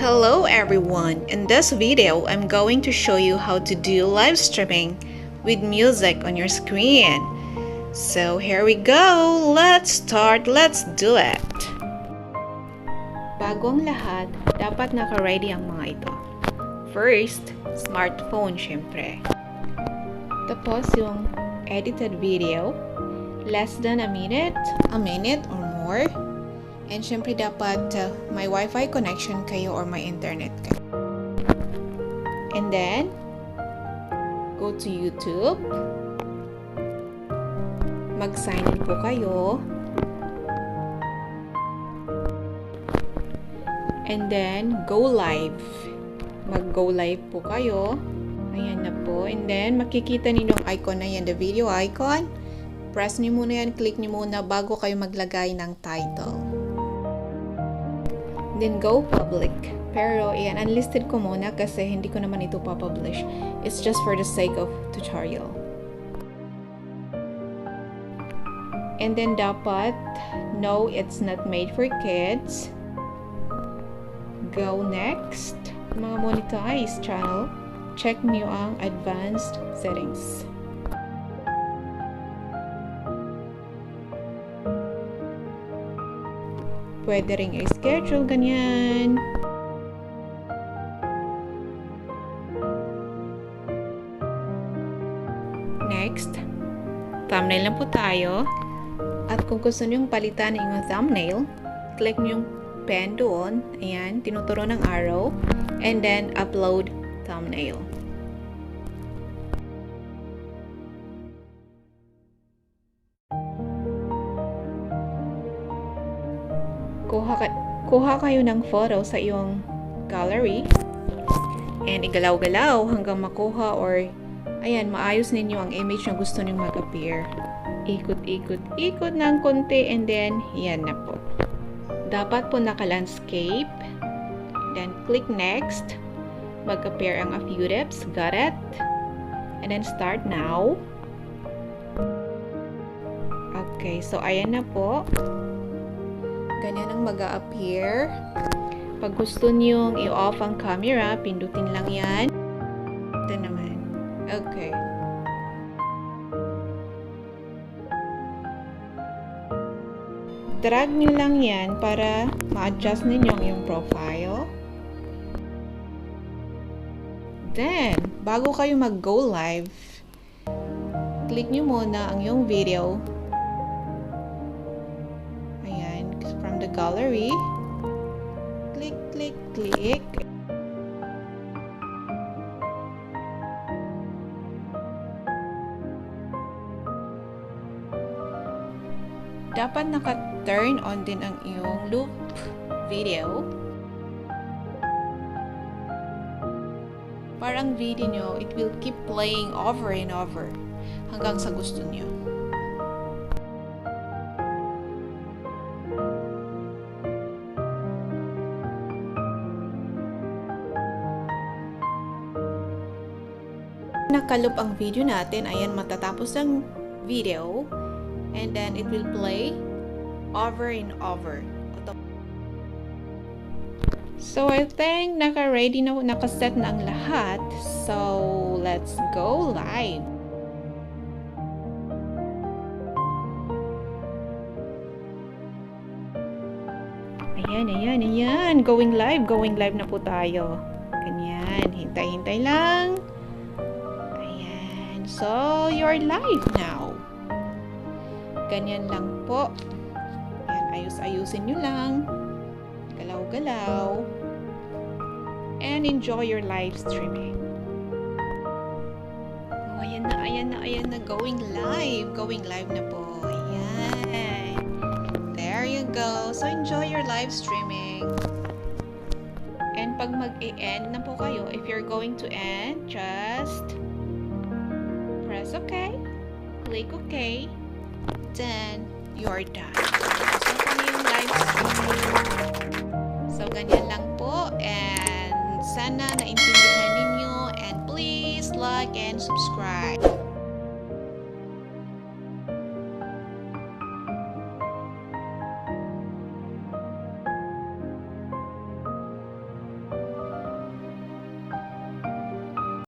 Hello everyone! In this video, I'm going to show you how to do live streaming with music on your screen. So here we go! Let's start! Let's do it! Bago ang lahat, dapat naka-ready ang mga ito. First, smartphone syempre. Tapos yung edited video, less than a minute or more. And syempre dapat may Wi-Fi connection kayo or may internet kayo. And then, go to YouTube. Mag-sign in po kayo. And then, go live. Mag-go live po kayo. Ayan na po. And then, makikita ninyo yung icon na yan, the video icon. Press niyo muna yan, click niyo muna bago kayo maglagay ng title. Then go public. Pero yan, unlisted ko muna kasi hindi ko naman ito pa-publish. It's just for the sake of tutorial. And then dapat, no, it's not made for kids. Go next. Mga monetized channel, check nyo ang advanced settings. Pwede ring i-schedule, ganyan. Next, thumbnail na po tayo. At kung gusto nyo palitan ng thumbnail, click nyo yung pen doon. Ayan, tinuturo ng arrow. And then, upload thumbnail. Kuha kayo ng photo sa iyong gallery and igalaw-galaw hanggang makuha or ayan, maayos ninyo ang image na gusto nyo mag-appear. Ikot ng konti and then yan na po. Dapat po naka-landscape. Then click next. Mag-appear ang a few tips. Got it? And then start now. Okay, so ayan na po. Ganyan ang mag-a-appear. Pag gusto niyong i-off ang camera, pindutin lang yan. Ito naman. Okay. Drag nyo lang yan para ma-adjust ninyo yung profile. Then, bago kayo mag-go live, click nyo muna ang yung video from the gallery. Click. Dapat naka-turn on din ang iyong loop video. Parang video nyo, it will keep playing over and over hanggang sa gusto nyo. Nakaloop ang video natin, ayan, matatapos ang video and then it will play over and over. So I think naka-ready na, naka-set na ang lahat. So let's go live. Ayan. Going live na po tayo. Ganyan, hintay lang. So, you're live now. Ganyan lang po. Ayan, ayusin nyo lang. Galaw-galaw. And enjoy your live streaming. Oh, ayan na. Going live na po. Ayan. There you go. So, enjoy your live streaming. And pag mag-e-end na po kayo, if you're going to end, just press OK, click OK, then you're done. So, kami yung live stream. So, ganyan lang po. And sana naintindihan ninyo. And please like and subscribe.